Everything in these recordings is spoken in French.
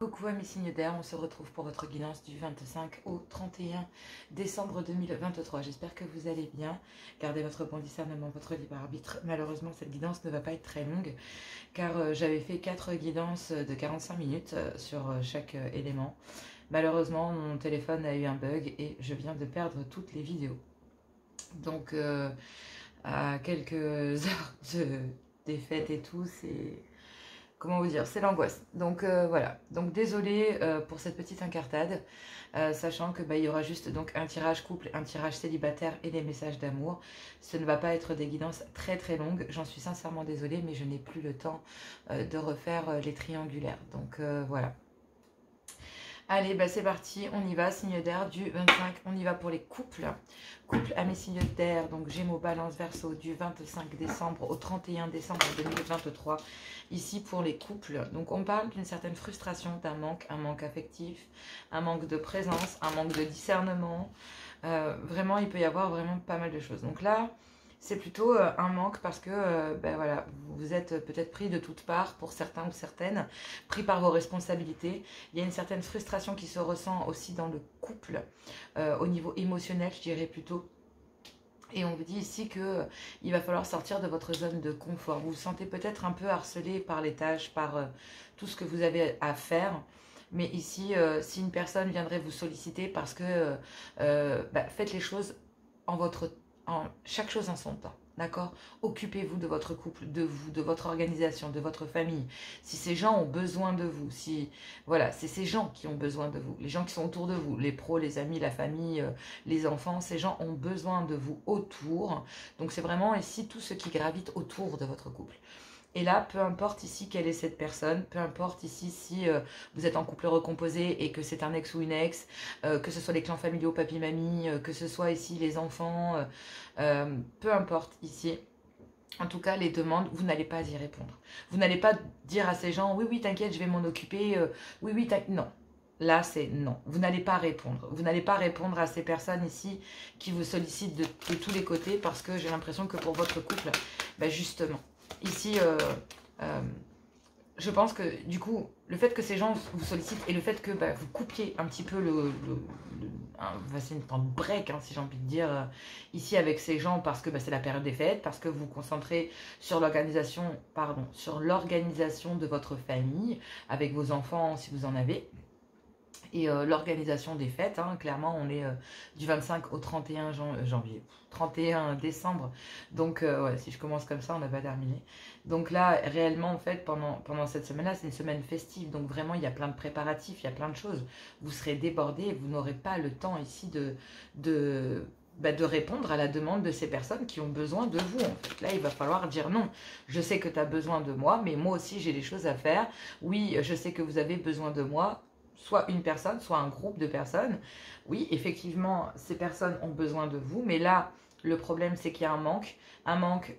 Coucou à mes signes d'air, on se retrouve pour votre guidance du 25 au 31 décembre 2023. J'espère que vous allez bien. Gardez votre bon discernement, votre libre arbitre. Malheureusement, cette guidance ne va pas être très longue car j'avais fait 4 guidances de 45 minutes sur chaque élément. Malheureusement, mon téléphone a eu un bug et je viens de perdre toutes les vidéos. Donc, à quelques heures des fêtes et tout, c'est... Comment vous dire, c'est l'angoisse. Donc voilà, donc désolée pour cette petite incartade, sachant que il y aura juste donc un tirage couple, un tirage célibataire et des messages d'amour. Ce ne va pas être des guidances très très longues, j'en suis sincèrement désolée, mais je n'ai plus le temps de refaire les triangulaires. Donc voilà. Allez, c'est parti, on y va, signe d'air du 25, on y va pour les couples. Couple à mes signes d'air, donc Gémeaux, Balance, Verseau, du 25 décembre au 31 décembre 2023. Ici pour les couples, donc on parle d'une certaine frustration, d'un manque, un manque affectif, un manque de présence, un manque de discernement. Vraiment, il peut y avoir vraiment pas mal de choses. Donc là, c'est plutôt un manque parce que voilà, vous êtes peut-être pris de toutes parts pour certains ou certaines, pris par vos responsabilités. Il y a une certaine frustration qui se ressent aussi dans le couple, au niveau émotionnel, je dirais plutôt. Et on vous dit ici qu'il va falloir sortir de votre zone de confort. Vous vous sentez peut-être un peu harcelé par les tâches, par tout ce que vous avez à faire. Mais ici, si une personne viendrait vous solliciter parce que faites les choses chaque chose en son temps, d'accord? Occupez-vous de votre couple, de vous, de votre organisation, de votre famille. Si ces gens ont besoin de vous, voilà, c'est ces gens qui ont besoin de vous, les gens qui sont autour de vous, les pros, les amis, la famille, les enfants, ces gens ont besoin de vous autour. Donc c'est vraiment ici tout ce qui gravite autour de votre couple. Et là, peu importe ici quelle est cette personne, peu importe ici si vous êtes en couple recomposé et que c'est un ex ou une ex, que ce soit les clans familiaux, papy, mamie, que ce soit ici les enfants, peu importe ici. En tout cas, les demandes, vous n'allez pas y répondre. Vous n'allez pas dire à ces gens, oui, oui, t'inquiète, je vais m'en occuper, oui, oui, t'inquiète, non. Là, c'est non. Vous n'allez pas répondre. Vous n'allez pas répondre à ces personnes ici qui vous sollicitent de tous les côtés parce que j'ai l'impression que pour votre couple, justement, ici, je pense que du coup, le fait que ces gens vous sollicitent et le fait que vous coupiez un petit peu c'est une temps de break, si j'ai envie de dire, ici avec ces gens parce que c'est la période des fêtes, parce que vous vous concentrez sur l'organisation, de votre famille, avec vos enfants si vous en avez. Et l'organisation des fêtes, clairement on est du 25 au 31 janvier, 31 décembre, donc ouais, si je commence comme ça on n'a pas terminé. Donc là réellement en fait pendant cette semaine-là c'est une semaine festive, donc vraiment il y a plein de préparatifs, il y a plein de choses, vous serez débordés et vous n'aurez pas le temps ici de répondre à la demande de ces personnes qui ont besoin de vous. En fait. Là, il va falloir dire non. Je sais que tu as besoin de moi, mais moi aussi, j'ai des choses à faire. Oui, je sais que vous avez besoin de moi. Soit une personne, soit un groupe de personnes. Oui, effectivement, ces personnes ont besoin de vous, mais là, le problème, c'est qu'il y a un manque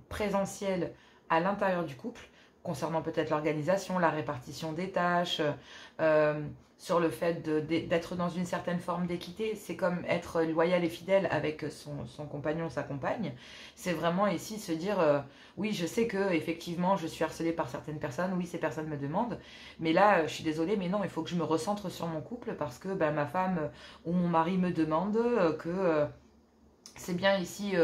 présentiel à l'intérieur du couple, concernant peut-être l'organisation, la répartition des tâches, sur le fait d'être dans une certaine forme d'équité. C'est comme être loyal et fidèle avec son compagnon, sa compagne. C'est vraiment ici se dire, oui, je sais que effectivement je suis harcelée par certaines personnes, oui, ces personnes me demandent, mais là, je suis désolée, mais non, il faut que je me recentre sur mon couple parce que ma femme ou mon mari me demande que c'est bien ici...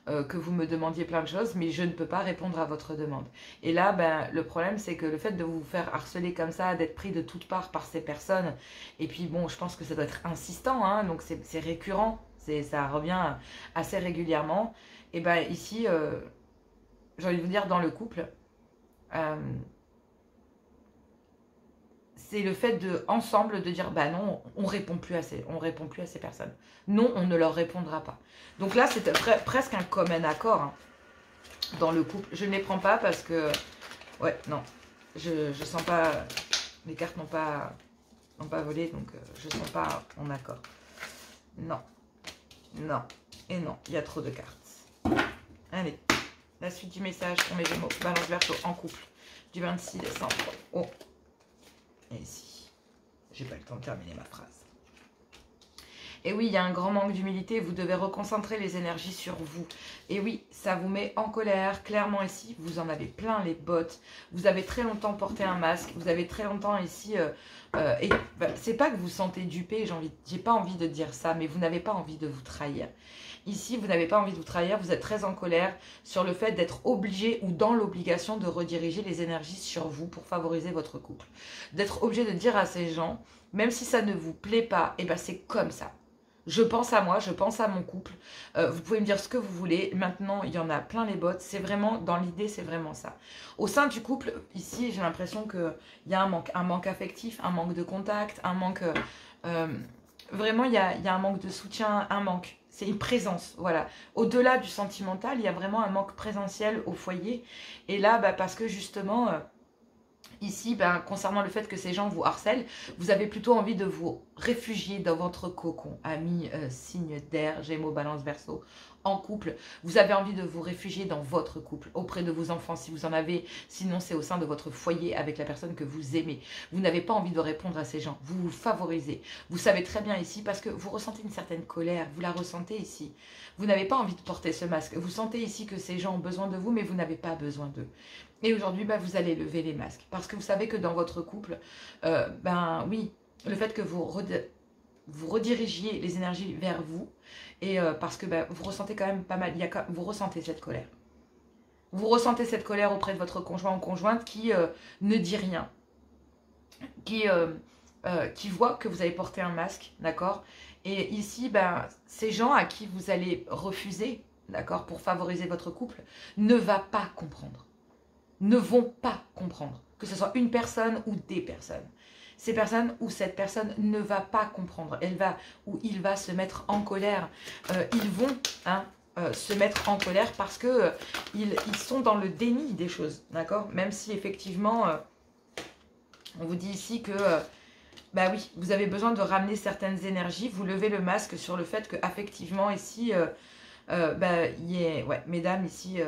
que vous me demandiez plein de choses, mais je ne peux pas répondre à votre demande. Et là, le problème, c'est que le fait de vous faire harceler comme ça, d'être pris de toutes parts par ces personnes, et puis bon, je pense que ça doit être insistant, donc c'est récurrent, ça revient assez régulièrement, et ici, j'ai envie de vous dire, dans le couple, c'est le fait ensemble de dire non, on répond plus à ces personnes. Non, on ne leur répondra pas. Donc là, c'est presque un commun accord dans le couple. Je ne les prends pas parce que, ouais, non, je sens pas, les cartes n'ont pas volé, donc je ne sens pas en accord. Non, non et non, il y a trop de cartes. Allez, la suite du message pour mes Gémeaux, Balance, Verseau en couple du 26 décembre. Oh. Et ici, j'ai pas le temps de terminer ma phrase. Et oui, il y a un grand manque d'humilité, vous devez reconcentrer les énergies sur vous. Et oui, ça vous met en colère, clairement ici, vous en avez plein les bottes. Vous avez très longtemps porté un masque, vous avez très longtemps ici... et bah, c'est pas que vous sentez dupé, j'ai pas envie de dire ça, mais vous n'avez pas envie de vous trahir. Ici, vous n'avez pas envie de vous trahir, vous êtes très en colère sur le fait d'être obligé ou dans l'obligation de rediriger les énergies sur vous pour favoriser votre couple. D'être obligé de dire à ces gens, même si ça ne vous plaît pas, et ben c'est comme ça. Je pense à moi, je pense à mon couple. Vous pouvez me dire ce que vous voulez. Maintenant, il y en a plein les bottes. C'est vraiment, dans l'idée, c'est vraiment ça. Au sein du couple, ici, j'ai l'impression qu'il y a un manque affectif, un manque de contact, un manque... vraiment, il y a un manque de soutien, un manque. C'est une présence, voilà. Au-delà du sentimental, il y a vraiment un manque présentiel au foyer. Et là, bah, parce que justement... ici, ben, concernant le fait que ces gens vous harcèlent, vous avez plutôt envie de vous réfugier dans votre cocon. Amis, signe d'air, Gémeaux, Balance, Verseau, en couple. Vous avez envie de vous réfugier dans votre couple, auprès de vos enfants si vous en avez. Sinon, c'est au sein de votre foyer avec la personne que vous aimez. Vous n'avez pas envie de répondre à ces gens. Vous vous favorisez. Vous savez très bien ici parce que vous ressentez une certaine colère. Vous la ressentez ici. Vous n'avez pas envie de porter ce masque. Vous sentez ici que ces gens ont besoin de vous, mais vous n'avez pas besoin d'eux. Et aujourd'hui, bah, vous allez lever les masques. Parce que vous savez que dans votre couple, ben oui, le fait que vous redirigiez les énergies vers vous, et parce que bah, vous ressentez quand même pas mal, vous ressentez cette colère. Vous ressentez cette colère auprès de votre conjoint ou conjointe qui ne dit rien, qui voit que vous avez porté un masque, d'accord? Et ici, ben, ces gens à qui vous allez refuser, d'accord, pour favoriser votre couple, ne va pas comprendre. Ne vont pas comprendre, que ce soit une personne ou des personnes. Ces personnes ou cette personne ne va pas comprendre. Elle va ou il va se mettre en colère. Ils vont se mettre en colère parce que ils sont dans le déni des choses, d'accord? Même si effectivement, on vous dit ici que, bah oui, vous avez besoin de ramener certaines énergies. Vous levez le masque sur le fait que affectivement ici... bah, ouais, mesdames, ici,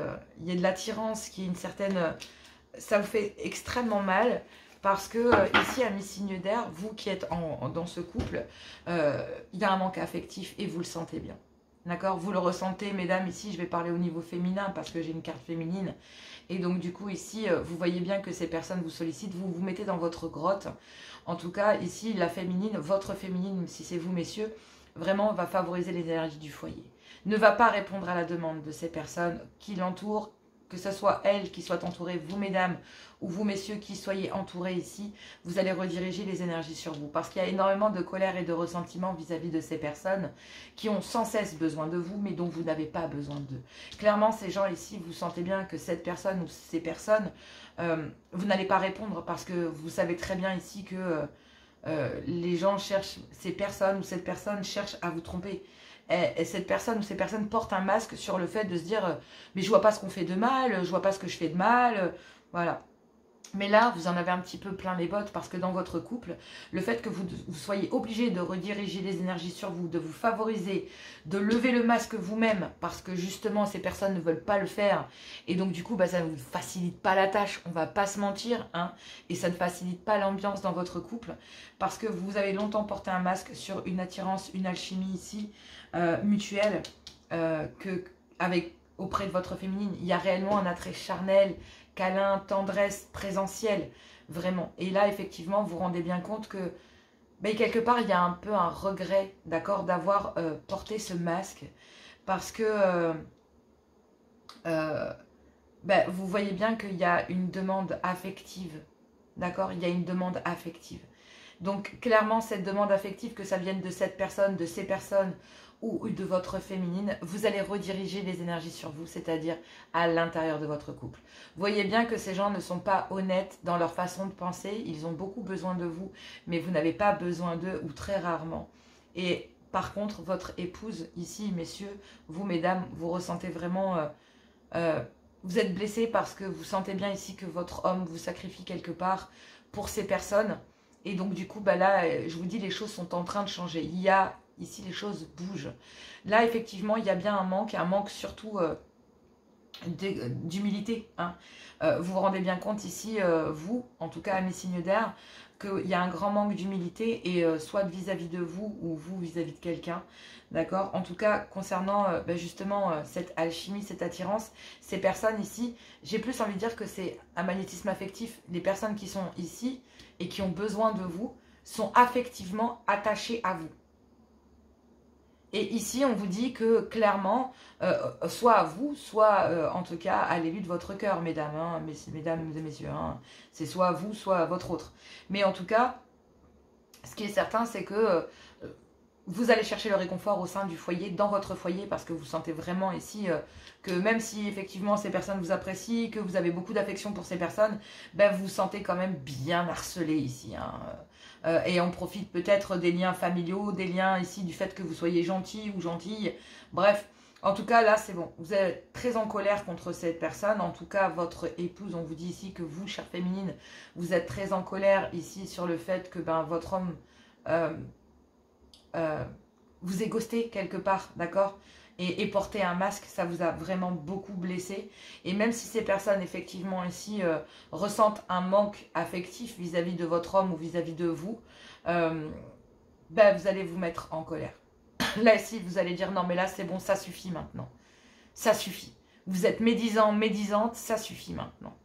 il y a de l'attirance qui est une certaine... ça vous fait extrêmement mal parce que ici, amis signe d'air, vous qui êtes dans ce couple, il y a un manque affectif et vous le sentez bien. D'accord? Vous le ressentez, mesdames, ici, je vais parler au niveau féminin parce que j'ai une carte féminine. Et donc, du coup, ici, vous voyez bien que ces personnes vous sollicitent, vous vous mettez dans votre grotte. En tout cas, ici, la féminine, votre féminine, si c'est vous, messieurs, vraiment va favoriser les énergies du foyer. Ne va pas répondre à la demande de ces personnes qui l'entourent, que ce soit elle qui soit entourée, vous mesdames, ou vous messieurs qui soyez entourés ici, vous allez rediriger les énergies sur vous. Parce qu'il y a énormément de colère et de ressentiment vis-à-vis de ces personnes qui ont sans cesse besoin de vous, mais dont vous n'avez pas besoin d'eux. Clairement, ces gens ici, vous sentez bien que cette personne ou ces personnes, vous n'allez pas répondre parce que vous savez très bien ici que les gens cherchent, ces personnes ou cette personne cherche à vous tromper. Et cette personne ou ces personnes portent un masque sur le fait de se dire mais je vois pas ce qu'on fait de mal, je vois pas ce que je fais de mal, voilà. Mais là, vous en avez un petit peu plein les bottes parce que dans votre couple, le fait que vous soyez obligé de rediriger les énergies sur vous, de vous favoriser, de lever le masque vous-même parce que justement ces personnes ne veulent pas le faire et donc du coup bah, ça ne vous facilite pas la tâche, on va pas se mentir, hein, et ça ne facilite pas l'ambiance dans votre couple parce que vous avez longtemps porté un masque sur une attirance, une alchimie ici mutuelle auprès de votre féminine. Il y a réellement un attrait charnel, câlin, tendresse, présentiel, vraiment. Et là, effectivement, vous vous rendez bien compte que, ben, quelque part, il y a un peu un regret, d'accord, d'avoir porté ce masque, parce que ben, vous voyez bien qu'il y a une demande affective, d'accord, il y a une demande affective. Donc, clairement, cette demande affective, que ça vienne de cette personne, de ces personnes, ou de votre féminine, vous allez rediriger les énergies sur vous, c'est-à-dire à l'intérieur de votre couple. Voyez bien que ces gens ne sont pas honnêtes dans leur façon de penser, ils ont beaucoup besoin de vous, mais vous n'avez pas besoin d'eux, ou très rarement. Et par contre, votre épouse, ici, messieurs, vous, mesdames, vous ressentez vraiment... vous êtes blessés parce que vous sentez bien ici que votre homme vous sacrifie quelque part pour ces personnes. Et donc, du coup, bah là, je vous dis, les choses sont en train de changer. Il y a... Ici, les choses bougent. Là, effectivement, il y a bien un manque surtout d'humilité. Hein. Vous vous rendez bien compte ici, vous, en tout cas, à mes signes d'air, qu'il y a un grand manque d'humilité, et soit vis-à-vis de vous ou vous vis-à-vis de quelqu'un, d'accord? En tout cas, concernant justement cette alchimie, cette attirance, ces personnes ici, j'ai plus envie de dire que c'est un magnétisme affectif. Les personnes qui sont ici et qui ont besoin de vous sont affectivement attachées à vous. Et ici, on vous dit que clairement, soit à vous, soit en tout cas à l'élu de votre cœur, mesdames, hein, mesdames et messieurs. Hein, c'est soit à vous, soit à votre autre. Mais en tout cas, ce qui est certain, c'est que vous allez chercher le réconfort au sein du foyer, dans votre foyer, parce que vous sentez vraiment ici que même si effectivement ces personnes vous apprécient, que vous avez beaucoup d'affection pour ces personnes, ben vous vous sentez quand même bien harcelé ici. Hein. Et on profite peut-être des liens familiaux, des liens ici du fait que vous soyez gentil ou gentille. Bref, en tout cas là c'est bon. Vous êtes très en colère contre cette personne. En tout cas votre épouse, on vous dit ici que vous, chère féminine, vous êtes très en colère ici sur le fait que votre homme vous ait ghosté quelque part, d'accord, et porter un masque, ça vous a vraiment beaucoup blessé. Et même si ces personnes, effectivement, ici, ressentent un manque affectif vis-à-vis de votre homme ou vis-à-vis de vous, vous allez vous mettre en colère. Là, ici, vous allez dire, non, mais là, c'est bon, ça suffit maintenant. Ça suffit. Vous êtes médisant, médisante, ça suffit maintenant.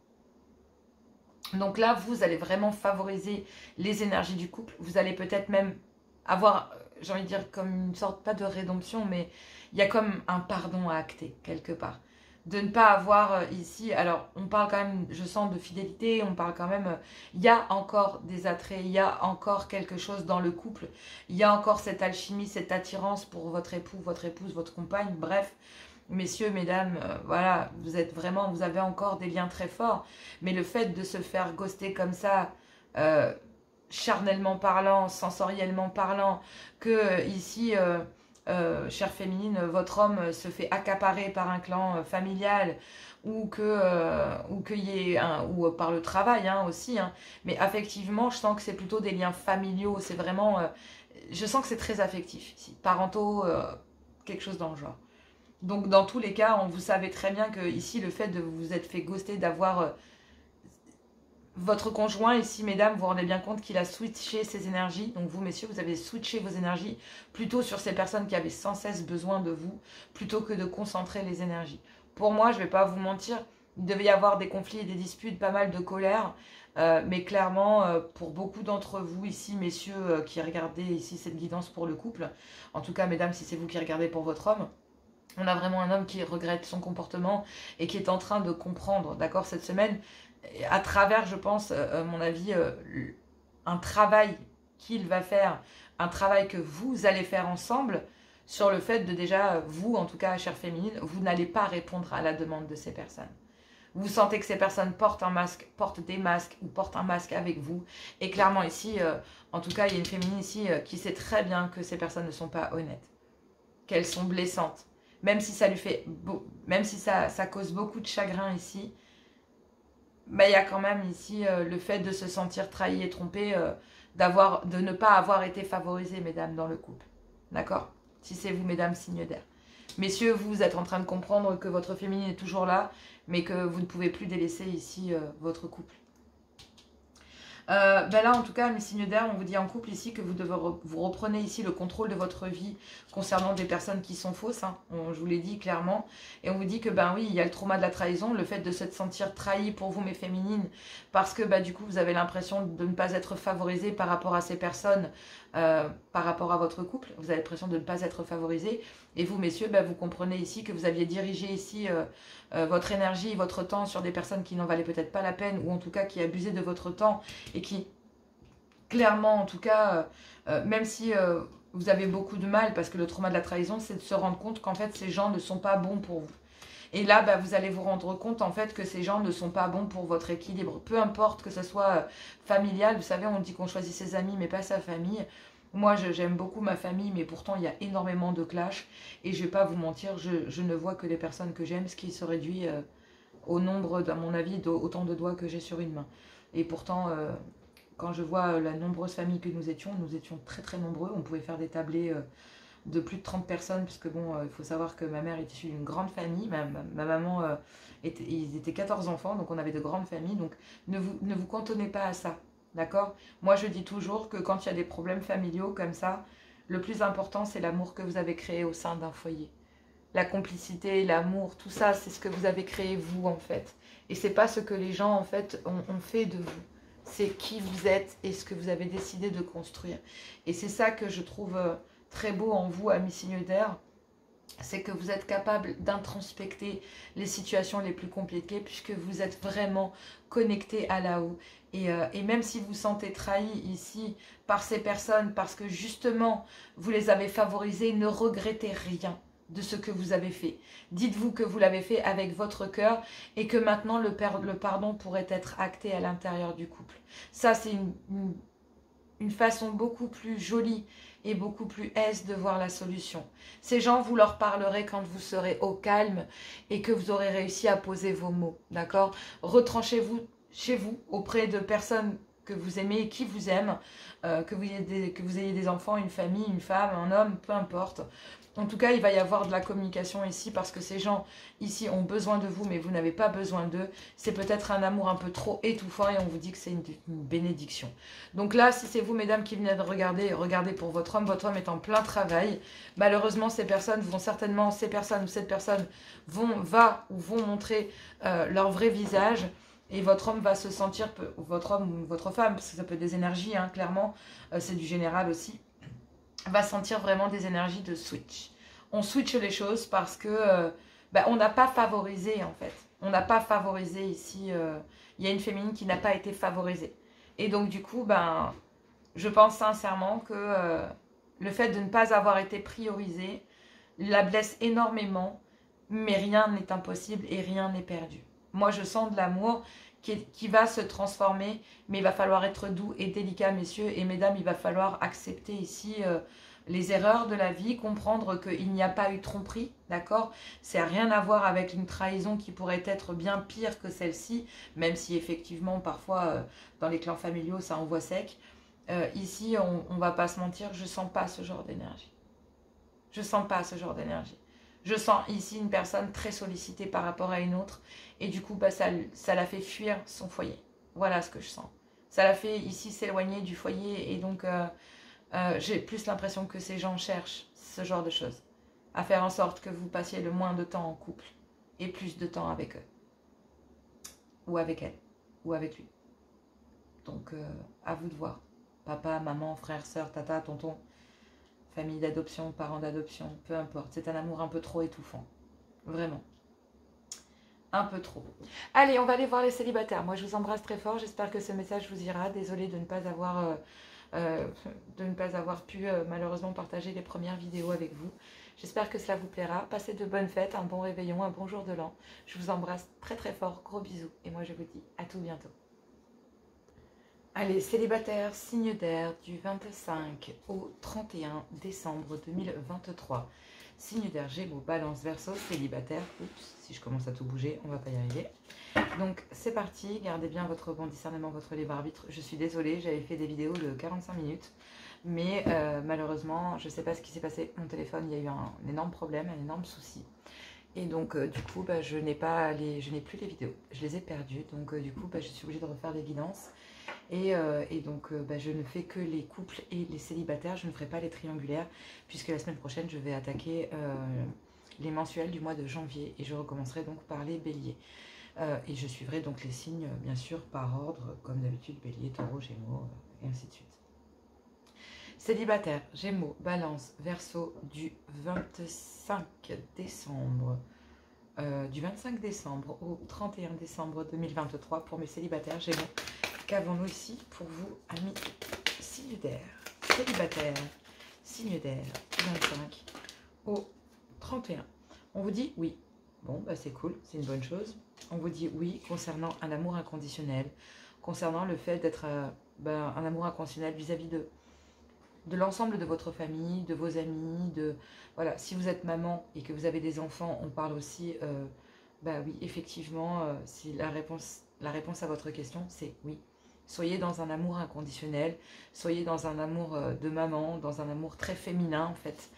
Donc là, vous allez vraiment favoriser les énergies du couple. Vous allez peut-être même avoir, j'ai envie de dire, comme une sorte, pas de rédemption, mais il y a comme un pardon à acter, quelque part. De ne pas avoir ici, alors on parle quand même, je sens, de fidélité, on parle quand même, il y a encore des attraits, il y a encore quelque chose dans le couple, il y a encore cette alchimie, cette attirance pour votre époux, votre épouse, votre compagne, bref. Messieurs, mesdames, voilà, vous êtes vraiment, vous avez encore des liens très forts, mais le fait de se faire ghoster comme ça, charnellement parlant, sensoriellement parlant, que ici, chère féminine, votre homme se fait accaparer par un clan familial, ou qu'il y ait ou par le travail hein, aussi, hein. Mais affectivement, je sens que c'est plutôt des liens familiaux, c'est vraiment, je sens que c'est très affectif ici, parentaux, quelque chose dans le genre. Donc dans tous les cas, vous savez très bien que ici, le fait de vous être fait ghoster, d'avoir votre conjoint ici, mesdames, vous vous rendez bien compte qu'il a switché ses énergies. Donc vous, messieurs, vous avez switché vos énergies plutôt sur ces personnes qui avaient sans cesse besoin de vous, plutôt que de concentrer les énergies. Pour moi, je ne vais pas vous mentir, il devait y avoir des conflits et des disputes, pas mal de colère. Mais clairement, pour beaucoup d'entre vous ici, messieurs, qui regardez ici cette guidance pour le couple, en tout cas, mesdames, si c'est vous qui regardez pour votre homme, on a vraiment un homme qui regrette son comportement et qui est en train de comprendre, d'accord, cette semaine, à travers, je pense, à mon avis, un travail qu'il va faire, un travail que vous allez faire ensemble sur le fait de déjà, vous, en tout cas, chère féminine, vous n'allez pas répondre à la demande de ces personnes. Vous sentez que ces personnes portent un masque, portent des masques ou portent un masque avec vous. Et clairement ici, en tout cas, il y a une féminine ici qui sait très bien que ces personnes ne sont pas honnêtes, qu'elles sont blessantes. Même si ça lui fait, même si ça cause beaucoup de chagrin ici, il y a quand même ici le fait de se sentir trahi et trompé, de ne pas avoir été favorisé, mesdames, dans le couple. D'accord? Si c'est vous, mesdames, signe d'air. Messieurs, vous êtes en train de comprendre que votre féminine est toujours là, mais que vous ne pouvez plus délaisser ici votre couple. Là, en tout cas, mes signes d'air, on vous dit en couple ici que vous reprenez ici le contrôle de votre vie concernant des personnes qui sont fausses. Hein, je vous l'ai dit clairement. Et on vous dit que, oui, il y a le trauma de la trahison, le fait de se sentir trahi pour vous, mes féminines, parce que, du coup, vous avez l'impression de ne pas être favorisé par rapport à ces personnes, par rapport à votre couple. Vous avez l'impression de ne pas être favorisé. Et vous, messieurs, vous comprenez ici que vous aviez dirigé ici votre énergie, votre temps sur des personnes qui n'en valaient peut-être pas la peine, ou en tout cas qui abusaient de votre temps et qui, clairement, en tout cas, même si vous avez beaucoup de mal, parce que le trauma de la trahison, c'est de se rendre compte qu'en fait, ces gens ne sont pas bons pour vous. Et là, vous allez vous rendre compte, en fait, que ces gens ne sont pas bons pour votre équilibre. Peu importe que ce soit familial, vous savez, on dit qu'on choisit ses amis, mais pas sa famille. Moi, j'aime beaucoup ma famille, mais pourtant, il y a énormément de clash. Et je ne vais pas vous mentir, je ne vois que les personnes que j'aime, ce qui se réduit au nombre, à mon avis, autant de doigts que j'ai sur une main. Et pourtant, quand je vois la nombreuse famille que nous étions très très nombreux. On pouvait faire des tablés de plus de 30 personnes, puisque il faut savoir que ma mère est issue d'une grande famille. Ma maman, ils étaient 14 enfants, donc on avait de grandes familles. Donc ne vous cantonnez pas à ça. D'accord? Moi, je dis toujours que quand il y a des problèmes familiaux comme ça, le plus important, c'est l'amour que vous avez créé au sein d'un foyer. La complicité, l'amour, tout ça, c'est ce que vous avez créé vous, en fait. Et c'est pas ce que les gens, en fait, ont fait de vous. C'est qui vous êtes et ce que vous avez décidé de construire. Et c'est ça que je trouve très beau en vous, amis signes d'air. C'est que vous êtes capable d'introspecter les situations les plus compliquées puisque vous êtes vraiment connecté à là-haut. Et même si vous vous sentez trahi ici par ces personnes parce que justement vous les avez favorisées, ne regrettez rien de ce que vous avez fait. Dites-vous que vous l'avez fait avec votre cœur et que maintenant le pardon pourrait être acté à l'intérieur du couple. Ça, c'est une façon beaucoup plus jolie et beaucoup plus aise de voir la solution. Ces gens, vous leur parlerez quand vous serez au calme et que vous aurez réussi à poser vos mots, d'accord? Retranchez-vous chez vous, auprès de personnes que vous aimez et qui vous aiment, que vous ayez des enfants, une famille, une femme, un homme, peu importe. En tout cas, il va y avoir de la communication ici parce que ces gens ici ont besoin de vous, mais vous n'avez pas besoin d'eux. C'est peut-être un amour un peu trop étouffant et on vous dit que c'est une bénédiction. Donc là, si c'est vous, mesdames, qui venez de regarder, regardez pour votre homme est en plein travail. Malheureusement, ces personnes ou cette personne vont montrer leur vrai visage. Et votre homme va se sentir, votre homme ou votre femme, parce que ça peut être des énergies, hein, clairement, c'est du général aussi, va sentir vraiment des énergies de switch. On switch les choses parce que on n'a pas favorisé en fait. On n'a pas favorisé ici. Il y a une féminine qui n'a pas été favorisée. Et donc du coup, je pense sincèrement que le fait de ne pas avoir été priorisé la blesse énormément, mais rien n'est impossible et rien n'est perdu. Moi, je sens de l'amour qui va se transformer, mais il va falloir être doux et délicat, messieurs et mesdames. Il va falloir accepter ici les erreurs de la vie, comprendre qu'il n'y a pas eu tromperie, d'accord? C'est rien à voir avec une trahison qui pourrait être bien pire que celle-ci, même si effectivement, parfois, dans les clans familiaux, ça envoie sec. Ici, on ne va pas se mentir, je ne sens pas ce genre d'énergie. Je ne sens pas ce genre d'énergie. Je sens ici une personne très sollicitée par rapport à une autre. Et du coup, ça la fait fuir son foyer. Voilà ce que je sens. Ça la fait ici s'éloigner du foyer. Et donc, j'ai plus l'impression que ces gens cherchent ce genre de choses. À faire en sorte que vous passiez le moins de temps en couple. Et plus de temps avec eux. Ou avec elle. Ou avec lui. Donc, à vous de voir. Papa, maman, frère, soeur, tata, tonton. Famille d'adoption, parents d'adoption, peu importe. C'est un amour un peu trop étouffant. Vraiment. Un peu trop. Allez, on va aller voir les célibataires. Moi, je vous embrasse très fort. J'espère que ce message vous ira. Désolée de ne pas avoir pu malheureusement partager les premières vidéos avec vous. J'espère que cela vous plaira. Passez de bonnes fêtes, un bon réveillon, un bon jour de l'an. Je vous embrasse très très fort. Gros bisous. Et moi, je vous dis à tout bientôt. Allez, célibataire, signe d'air du 25 au 31 décembre 2023. Signe d'air, Gémeaux, Balance, Verseau, célibataire. Oups, si je commence à tout bouger, on va pas y arriver. Donc, c'est parti. Gardez bien votre bon discernement, votre libre arbitre. Je suis désolée, j'avais fait des vidéos de 45 minutes. Mais malheureusement, je ne sais pas ce qui s'est passé. Mon téléphone, il y a eu un énorme problème, un énorme souci. Et donc, du coup, je n'ai plus les vidéos. Je les ai perdues. Donc, du coup, je suis obligée de refaire des guidances. Et donc, je ne fais que les couples et les célibataires. Je ne ferai pas les triangulaires, puisque la semaine prochaine, je vais attaquer les mensuels du mois de janvier. Et je recommencerai donc par les béliers. Et je suivrai donc les signes, bien sûr, par ordre, comme d'habitude, bélier, taureau, gémeaux, et ainsi de suite. Célibataire, Gémeaux, Balance, Verseau, du 25 décembre. Du 25 décembre au 31 décembre 2023 pour mes célibataires Gémeaux. Qu'avons-nous ici pour vous, amis signe d'air? Célibataire, signe d'air, 25 au 31. On vous dit oui. Bon, c'est cool, c'est une bonne chose. On vous dit oui concernant un amour inconditionnel, concernant le fait d'être un amour inconditionnel vis-à-vis de l'ensemble de votre famille, de vos amis, voilà, si vous êtes maman et que vous avez des enfants, on parle aussi, oui, effectivement, si la réponse à votre question, c'est oui. Soyez dans un amour inconditionnel, soyez dans un amour de maman, dans un amour très féminin en fait.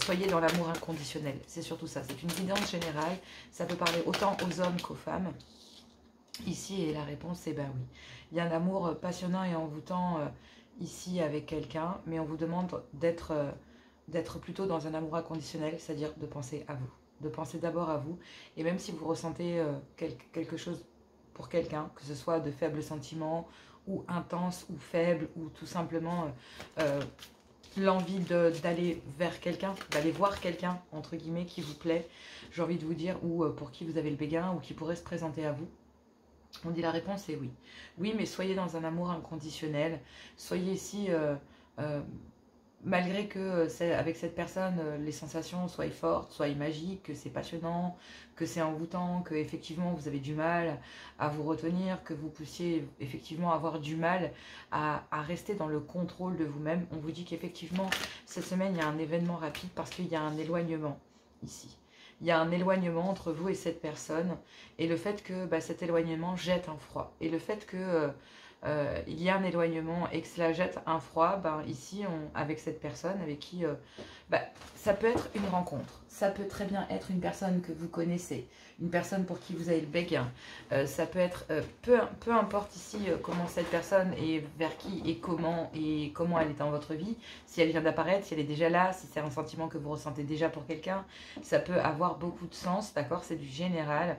Soyez dans l'amour inconditionnel, c'est surtout ça. C'est une guidance générale, ça peut parler autant aux hommes qu'aux femmes. Ici, et la réponse c'est bah oui. Il y a un amour passionnant et envoûtant ici avec quelqu'un, mais on vous demande d'être plutôt dans un amour inconditionnel, c'est-à-dire de penser à vous, de penser d'abord à vous. Et même si vous ressentez quelque chose pour quelqu'un, que ce soit de faibles sentiments, ou intense, ou faible, ou tout simplement l'envie d'aller vers quelqu'un, d'aller voir quelqu'un, entre guillemets, qui vous plaît, j'ai envie de vous dire, ou pour qui vous avez le béguin, ou qui pourrait se présenter à vous. On dit la réponse est oui. Oui, mais soyez dans un amour inconditionnel. Soyez ici, malgré que avec cette personne, les sensations soient fortes, soient magiques, que c'est passionnant, que c'est envoûtant, que effectivement vous avez du mal à vous retenir, que vous puissiez effectivement avoir du mal à rester dans le contrôle de vous-même. On vous dit qu'effectivement, cette semaine, il y a un événement rapide parce qu'il y a un éloignement ici. Il y a un éloignement entre vous et cette personne, et le fait que cet éloignement jette un froid. Et le fait que il y a un éloignement et que cela jette un froid, ici, avec cette personne, avec qui... ça peut être une rencontre. Ça peut très bien être une personne que vous connaissez, une personne pour qui vous avez le béguin. Ça peut être... peu importe ici comment cette personne est, vers qui et comment elle est dans votre vie. Si elle vient d'apparaître, si elle est déjà là, si c'est un sentiment que vous ressentez déjà pour quelqu'un, ça peut avoir beaucoup de sens, d'accord? C'est du général.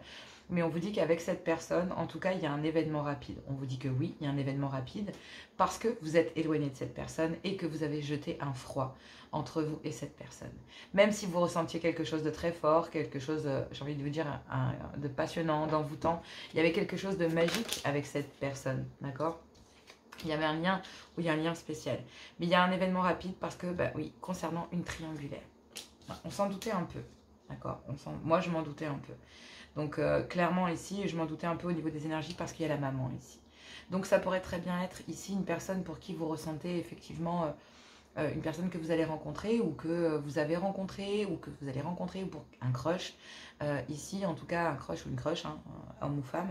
Mais on vous dit qu'avec cette personne, en tout cas, il y a un événement rapide. On vous dit que oui, il y a un événement rapide parce que vous êtes éloigné de cette personne et que vous avez jeté un froid entre vous et cette personne. Même si vous ressentiez quelque chose de très fort, quelque chose, j'ai envie de vous dire, de passionnant, d'envoûtant, il y avait quelque chose de magique avec cette personne, d'accord? Il y avait un lien, où il y a un lien spécial. Mais il y a un événement rapide parce que, oui, concernant une triangulaire. On s'en doutait un peu, d'accord? Moi, je m'en doutais un peu. Donc clairement ici, je m'en doutais un peu au niveau des énergies parce qu'il y a la maman ici. Donc ça pourrait très bien être ici une personne pour qui vous ressentez effectivement une personne que vous allez rencontrer ou que vous avez rencontré ou que vous allez rencontrer ou pour un crush. Ici en tout cas un crush ou une crush, hein, homme ou femme.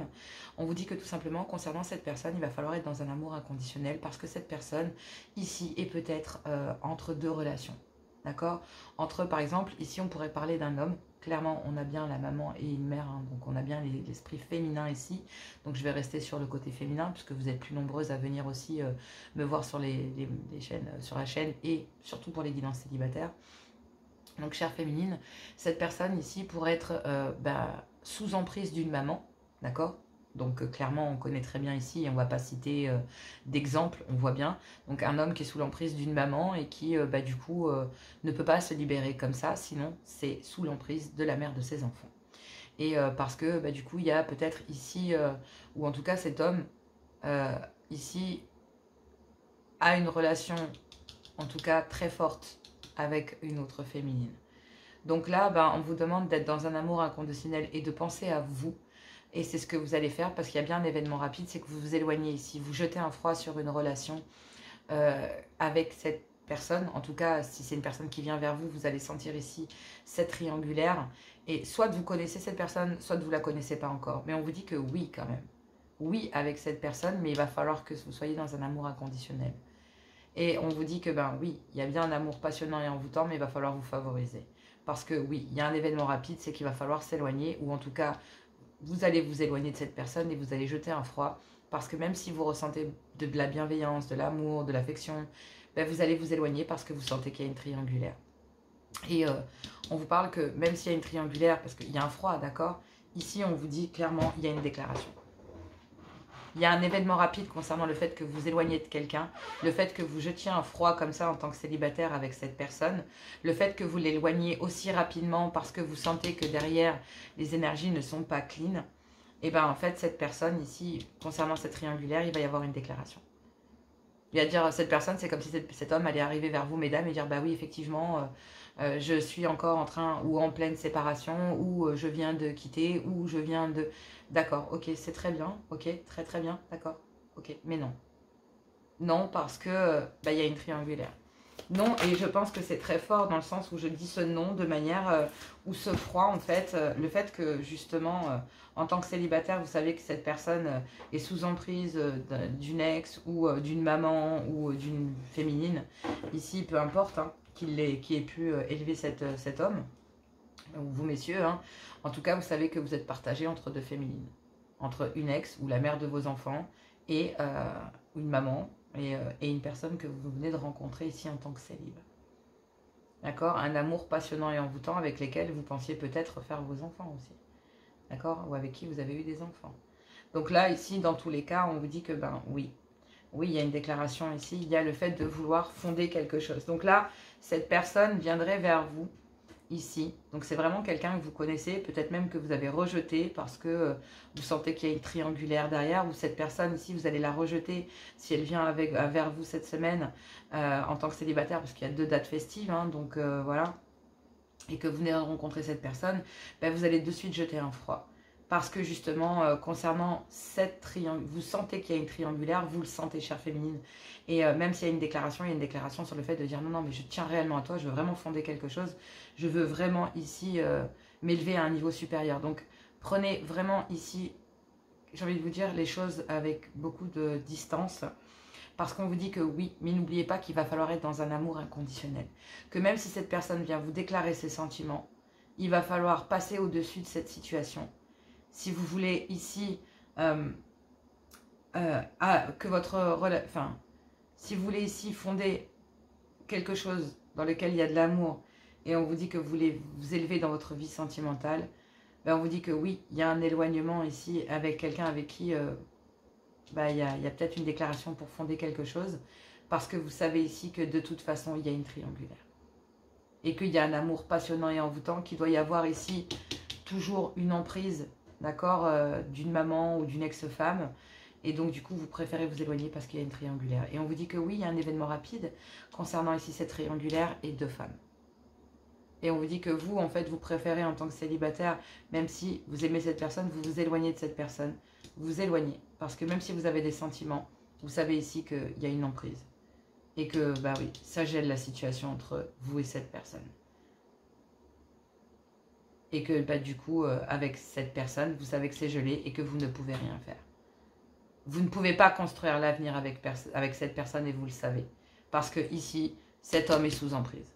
On vous dit que tout simplement concernant cette personne, il va falloir être dans un amour inconditionnel parce que cette personne ici est peut-être entre deux relations. D'accord? Entre, par exemple, ici on pourrait parler d'un homme. Clairement, on a bien la maman et une mère, hein, donc on a bien l'esprit féminin ici. Donc je vais rester sur le côté féminin, puisque vous êtes plus nombreuses à venir aussi me voir sur les chaînes, sur la chaîne, et surtout pour les guidances célibataires. Donc chère féminine, cette personne ici pourrait être sous emprise d'une maman, d'accord? Donc clairement, on connaît très bien ici, et on ne va pas citer d'exemple, on voit bien. Donc un homme qui est sous l'emprise d'une maman et qui, du coup, ne peut pas se libérer comme ça, sinon c'est sous l'emprise de la mère de ses enfants. Et parce que, du coup, il y a peut-être ici, ou en tout cas cet homme, ici, a une relation, en tout cas très forte, avec une autre féminine. Donc là, on vous demande d'être dans un amour inconditionnel et de penser à vous. Et c'est ce que vous allez faire parce qu'il y a bien un événement rapide, c'est que vous vous éloignez ici. Vous jetez un froid sur une relation avec cette personne. En tout cas, si c'est une personne qui vient vers vous, vous allez sentir ici cette triangulaire. Et soit vous connaissez cette personne, soit vous ne la connaissez pas encore. Mais on vous dit que oui quand même. Oui avec cette personne, mais il va falloir que vous soyez dans un amour inconditionnel. Et on vous dit que oui, il y a bien un amour passionnant et envoûtant, mais il va falloir vous favoriser. Parce que oui, il y a un événement rapide, c'est qu'il va falloir s'éloigner, ou en tout cas, vous allez vous éloigner de cette personne et vous allez jeter un froid. Parce que même si vous ressentez de la bienveillance, de l'amour, de l'affection, vous allez vous éloigner parce que vous sentez qu'il y a une triangulaire. Et on vous parle que même s'il y a une triangulaire, parce qu'il y a un froid, d'accord? Ici, on vous dit clairement, il y a une déclaration. Il y a un événement rapide concernant le fait que vous éloignez de quelqu'un, le fait que vous jetiez un froid comme ça en tant que célibataire avec cette personne, le fait que vous l'éloignez aussi rapidement parce que vous sentez que derrière, les énergies ne sont pas clean. Et en fait, cette personne ici, concernant cette triangulaire, il va y avoir une déclaration. Il va dire, cette personne, c'est comme si cet homme allait arriver vers vous, mesdames, et dire, oui, effectivement, je suis encore en train, ou en pleine séparation, ou je viens de quitter, ou je viens de... D'accord, ok, c'est très bien, ok, très très bien, d'accord, ok, mais non. Non, parce que, il y a une triangulaire. Non, et je pense que c'est très fort dans le sens où je dis ce non de manière où ce froid, en fait, le fait que justement, en tant que célibataire, vous savez que cette personne est sous emprise d'une ex ou d'une maman ou d'une féminine, ici, peu importe, hein, qui ait pu élever cet homme, ou vous messieurs, hein, en tout cas, vous savez que vous êtes partagés entre deux féminines. entre une ex ou la mère de vos enfants et une maman et une personne que vous venez de rencontrer ici en tant que célib. D'accord? Un amour passionnant et envoûtant avec lesquels vous pensiez peut-être faire vos enfants aussi. D'accord? Ou avec qui vous avez eu des enfants. Donc là, ici, dans tous les cas, on vous dit que ben oui. Oui, il y a une déclaration ici. Il y a le fait de vouloir fonder quelque chose. Donc là, cette personne viendrait vers vous ici. Donc c'est vraiment quelqu'un que vous connaissez, peut-être même que vous avez rejeté parce que vous sentez qu'il y a une triangulaire derrière, ou cette personne ici, vous allez la rejeter si elle vient vers vous cette semaine en tant que célibataire, parce qu'il y a 2 dates festives, hein, donc voilà, et que vous venez de rencontrer cette personne, ben, vous allez de suite jeter un froid. Parce que justement, concernant cette triangulaire, vous sentez qu'il y a une triangulaire, vous le sentez, chère féminine. Et même s'il y a une déclaration, il y a une déclaration sur le fait de dire non, non, mais je tiens réellement à toi, je veux vraiment fonder quelque chose. Je veux vraiment ici m'élever à un niveau supérieur. Donc, prenez vraiment ici, j'ai envie de vous dire, les choses avec beaucoup de distance. Parce qu'on vous dit que oui, mais n'oubliez pas qu'il va falloir être dans un amour inconditionnel. Que même si cette personne vient vous déclarer ses sentiments, il va falloir passer au-dessus de cette situation. Si vous voulez ici si vous voulez ici fonder quelque chose dans lequel il y a de l'amour et on vous dit que vous voulez vous élever dans votre vie sentimentale, ben on vous dit que oui, il y a un éloignement ici avec quelqu'un avec qui il y a peut-être une déclaration pour fonder quelque chose, parce que vous savez ici que de toute façon il y a une triangulaire et qu'il y a un amour passionnant et envoûtant, qu'il doit y avoir ici toujours une emprise, d'accord, d'une maman ou d'une ex-femme. Et donc, du coup, vous préférez vous éloigner parce qu'il y a une triangulaire. Et on vous dit que oui, il y a un événement rapide concernant ici cette triangulaire et 2 femmes. Et on vous dit que vous, en fait, vous préférez en tant que célibataire, même si vous aimez cette personne, vous vous éloignez de cette personne. Vous vous éloignez. Parce que même si vous avez des sentiments, vous savez ici qu'il y a une emprise. Et que, bah oui, ça gèle la situation entre vous et cette personne. Et que, bah, du coup, avec cette personne, vous savez que c'est gelé et que vous ne pouvez rien faire. Vous ne pouvez pas construire l'avenir avec cette personne et vous le savez. Parce que ici, cet homme est sous emprise.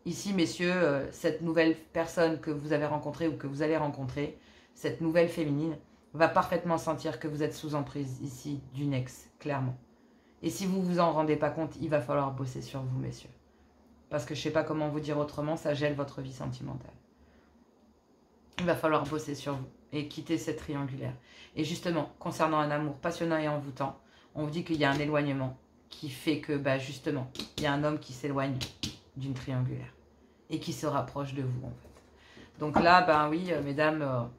Ici, messieurs, cette nouvelle personne que vous avez rencontrée ou que vous allez rencontrer, cette nouvelle féminine, va parfaitement sentir que vous êtes sous emprise ici d'une ex, clairement. Et si vous ne vous en rendez pas compte, il va falloir bosser sur vous, messieurs. Parce que je ne sais pas comment vous dire autrement, ça gèle votre vie sentimentale. Il va falloir bosser sur vous et quitter cette triangulaire. Et justement, concernant un amour passionnant et envoûtant, on vous dit qu'il y a un éloignement qui fait que, bah, justement, il y a un homme qui s'éloigne d'une triangulaire et qui se rapproche de vous, en fait. Donc là, ben oui, mesdames,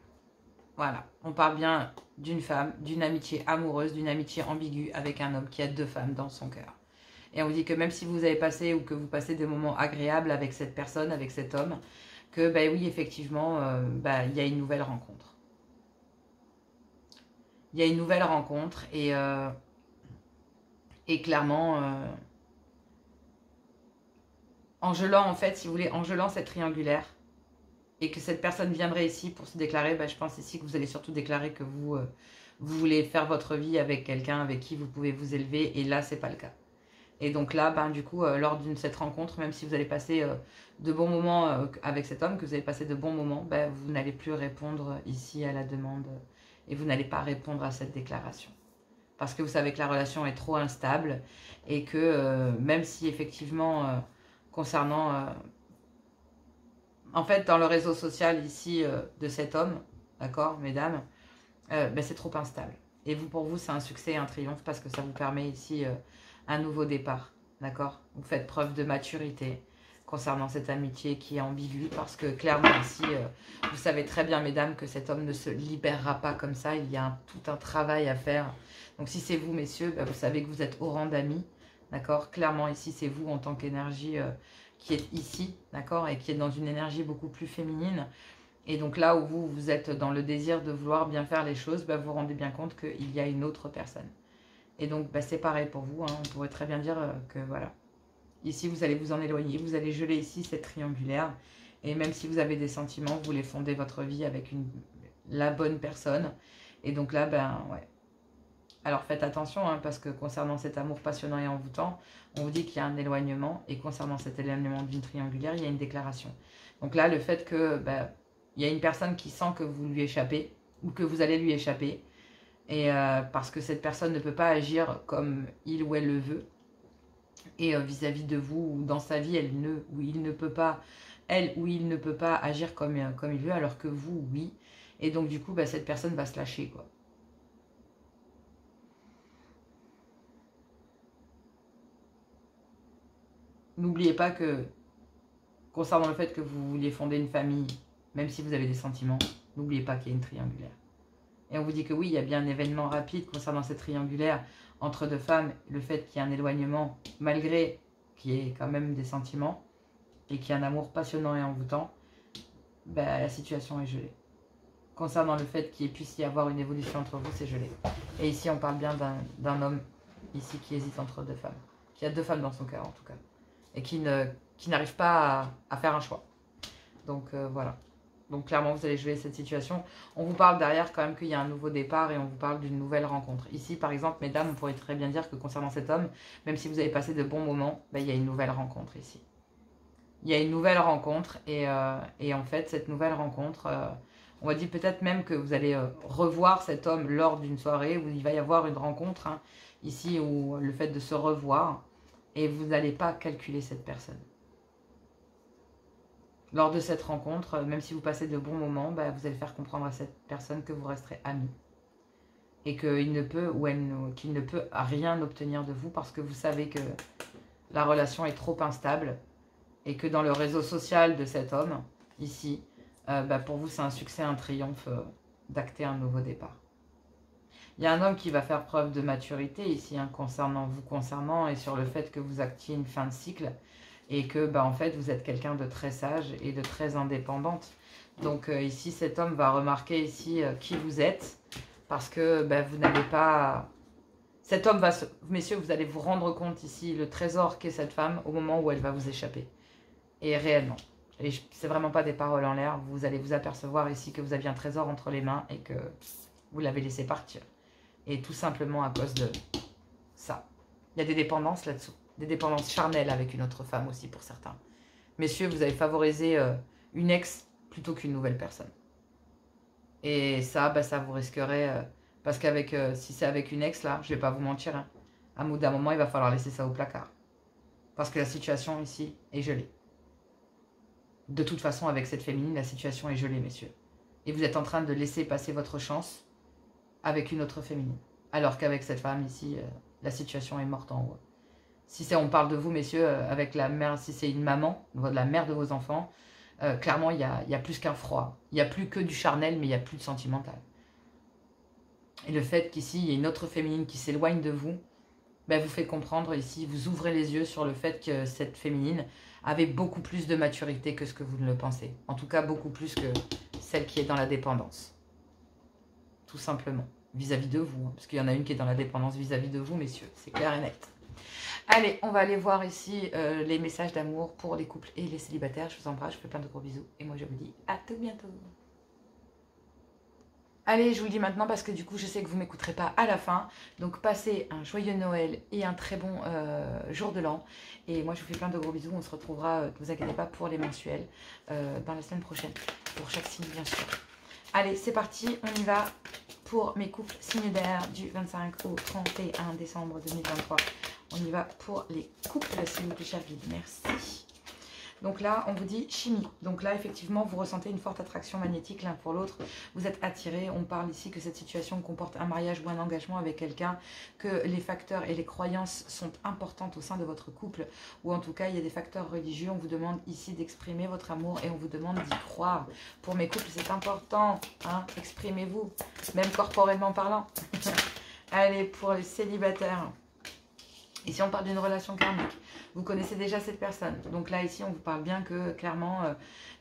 voilà, on parle bien d'une femme, d'une amitié amoureuse, d'une amitié ambiguë avec un homme qui a 2 femmes dans son cœur. Et on vous dit que même si vous avez passé ou que vous passez des moments agréables avec cette personne, avec cet homme, que ben oui, effectivement, il y a une nouvelle rencontre. Il y a une nouvelle rencontre et clairement, en gelant, en fait, si vous voulez, en gelant cette triangulaire, et que cette personne viendrait ici pour se déclarer, ben, je pense ici que vous allez surtout déclarer que vous voulez faire votre vie avec quelqu'un avec qui vous pouvez vous élever, et là, c'est pas le cas. Et donc là, ben, du coup, lors de cette rencontre, même si vous allez passer de bons moments avec cet homme, que vous allez passer de bons moments, ben, vous n'allez plus répondre ici à la demande et vous n'allez pas répondre à cette déclaration. Parce que vous savez que la relation est trop instable et que même si effectivement, concernant... en fait, dans le réseau social ici de cet homme, d'accord, mesdames, ben, c'est trop instable. Et vous, pour vous, c'est un succès et un triomphe parce que ça vous permet ici... un nouveau départ, d'accord? Vous faites preuve de maturité concernant cette amitié qui est ambiguë parce que clairement ici, vous savez très bien, mesdames, que cet homme ne se libérera pas comme ça. Il y a tout un travail à faire. Donc si c'est vous, messieurs, ben, vous savez que vous êtes au rang d'amis, d'accord? Clairement ici, c'est vous en tant qu'énergie qui est ici, d'accord? Et qui est dans une énergie beaucoup plus féminine. Et donc là où vous êtes dans le désir de vouloir bien faire les choses, ben, vous vous rendez bien compte qu'il y a une autre personne. Et donc, bah, c'est pareil pour vous. Hein. On pourrait très bien dire que voilà. Ici, vous allez vous en éloigner. Vous allez geler ici cette triangulaire. Et même si vous avez des sentiments, vous voulez fonder votre vie avec la bonne personne. Et donc là, ben ouais. Alors faites attention, hein, parce que concernant cet amour passionnant et envoûtant, on vous dit qu'il y a un éloignement. Et concernant cet éloignement d'une triangulaire, il y a une déclaration. Donc là, le fait que il y a une personne qui sent que vous lui échappez, ou que vous allez lui échapper. Et parce que cette personne ne peut pas agir comme il ou elle le veut. Et vis-à-vis de vous ou dans sa vie, elle ou il ne peut pas agir comme il veut, alors que vous, oui. Et donc du coup, bah, cette personne va se lâcher, quoi. N'oubliez pas que, concernant le fait que vous vouliez fonder une famille, même si vous avez des sentiments, n'oubliez pas qu'il y a une triangulaire. Et on vous dit que oui, il y a bien un événement rapide concernant cette triangulaire entre deux femmes, le fait qu'il y ait un éloignement, malgré qu'il y ait quand même des sentiments, et qu'il y ait un amour passionnant et envoûtant, bah, la situation est gelée. Concernant le fait qu'il puisse y avoir une évolution entre vous, c'est gelé. Et ici, on parle bien d'un homme, ici, qui hésite entre deux femmes. Qui a deux femmes dans son cœur, en tout cas. Et qui n'arrive pas à faire un choix. Donc, voilà. Donc, clairement, vous allez jouer cette situation. On vous parle derrière quand même qu'il y a un nouveau départ et on vous parle d'une nouvelle rencontre. Ici, par exemple, mesdames, on pourrait très bien dire que concernant cet homme, même si vous avez passé de bons moments, bah, il y a une nouvelle rencontre ici. Il y a une nouvelle rencontre et en fait, cette nouvelle rencontre... on va dire peut-être même que vous allez revoir cet homme lors d'une soirée où il va y avoir une rencontre, hein, ici, où le fait de se revoir, et vous n'allez pas calculer cette personne. Lors de cette rencontre, même si vous passez de bons moments, bah, vous allez faire comprendre à cette personne que vous resterez amis. Et qu'il ne peut qu'il ne peut rien obtenir de vous parce que vous savez que la relation est trop instable et que dans le réseau social de cet homme, ici, bah pour vous, c'est un succès, un triomphe d'acter un nouveau départ. Il y a un homme qui va faire preuve de maturité ici, hein, concernant et sur le fait que vous actiez une fin de cycle et que, bah, en fait, vous êtes quelqu'un de très sage et de très indépendante. Donc, ici, cet homme va remarquer ici qui vous êtes parce que bah, vous n'avez pas... Cet homme va Messieurs, vous allez vous rendre compte ici le trésor qu'est cette femme au moment où elle va vous échapper. Et réellement. Et c'est vraiment pas des paroles en l'air. Vous allez vous apercevoir ici que vous aviez un trésor entre les mains et que vous l'avez laissé partir. Et tout simplement à cause de ça. Il y a des dépendances là-dessous. Des dépendances charnelles avec une autre femme aussi pour certains. Messieurs, vous avez favorisé une ex plutôt qu'une nouvelle personne. Et ça, bah, ça vous risquerait... parce qu'avec si c'est avec une ex, là, je vais pas vous mentir, hein, à bout d'un moment, il va falloir laisser ça au placard. Parce que la situation ici est gelée. De toute façon, avec cette féminine, la situation est gelée, messieurs. Et vous êtes en train de laisser passer votre chance avec une autre féminine. Alors qu'avec cette femme ici, la situation est morte en haut. Si on parle de vous, messieurs, avec la mère, si c'est une maman, la mère de vos enfants, clairement, il y a plus qu'un froid. Il n'y a plus que du charnel, mais il n'y a plus de sentimental. Et le fait qu'ici, il y ait une autre féminine qui s'éloigne de vous, ben, vous fait comprendre ici, vous ouvrez les yeux sur le fait que cette féminine avait beaucoup plus de maturité que ce que vous ne le pensez. En tout cas, beaucoup plus que celle qui est dans la dépendance. Tout simplement. Vis-à-vis de vous. Hein, parce qu'il y en a une qui est dans la dépendance vis-à-vis de vous, messieurs. C'est clair et net. Allez, on va aller voir ici les messages d'amour pour les couples et les célibataires. Je vous embrasse, je vous fais plein de gros bisous. Et moi, je vous dis à tout bientôt. Allez, je vous le dis maintenant parce que du coup, je sais que vous ne m'écouterez pas à la fin. Donc, passez un joyeux Noël et un très bon jour de l'an. Et moi, je vous fais plein de gros bisous. On se retrouvera, ne vous inquiétez pas, pour les mensuels dans la semaine prochaine. Pour chaque signe, bien sûr. Allez, c'est parti. On y va pour mes couples signes d'air du 25 au 31 décembre 2023. On y va pour les couples, s'il vous plaît, cher guide. Merci. Donc là, on vous dit chimie. Donc là, effectivement, vous ressentez une forte attraction magnétique l'un pour l'autre. Vous êtes attirés. On parle ici que cette situation comporte un mariage ou un engagement avec quelqu'un, que les facteurs et les croyances sont importantes au sein de votre couple, ou en tout cas, il y a des facteurs religieux. On vous demande ici d'exprimer votre amour et on vous demande d'y croire. Pour mes couples, c'est important. Hein, exprimez-vous, même corporellement parlant. Allez, pour les célibataires. Ici, on parle d'une relation karmique. Vous connaissez déjà cette personne. Donc là, ici, on vous parle bien que, clairement,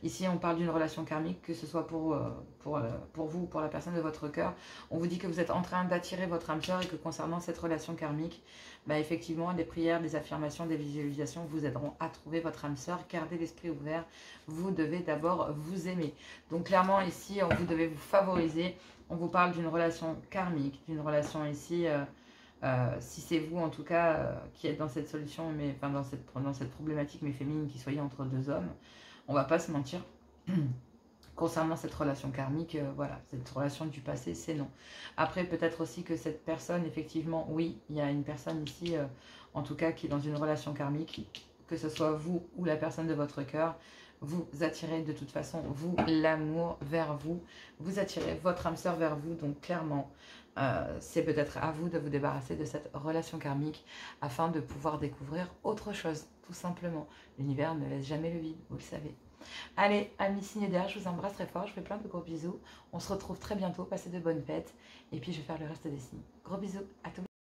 ici, on parle d'une relation karmique, que ce soit pour vous ou pour la personne de votre cœur. On vous dit que vous êtes en train d'attirer votre âme sœur et que concernant cette relation karmique, bah, effectivement, des prières, des affirmations, des visualisations vous aideront à trouver votre âme sœur. Gardez l'esprit ouvert. Vous devez d'abord vous aimer. Donc clairement, ici, vous devez vous favoriser. On vous parle d'une relation karmique, d'une relation ici... si c'est vous en tout cas qui êtes dans cette solution, mais enfin dans cette problématique mais féminine qui soyez entre deux hommes, on va pas se mentir Concernant cette relation karmique, voilà, cette relation du passé, c'est non. Après, peut-être aussi que cette personne, effectivement, oui, il y a une personne ici, en tout cas, qui est dans une relation karmique, que ce soit vous ou la personne de votre cœur, vous attirez de toute façon, vous, l'amour vers vous, vous attirez votre âme sœur vers vous, donc clairement, c'est peut-être à vous de vous débarrasser de cette relation karmique afin de pouvoir découvrir autre chose, tout simplement. L'univers ne laisse jamais le vide, vous le savez. Allez, amis signes d'air, je vous embrasse très fort, je fais plein de gros bisous. On se retrouve très bientôt, passez de bonnes fêtes. Et puis je vais faire le reste des signes. Gros bisous à tous.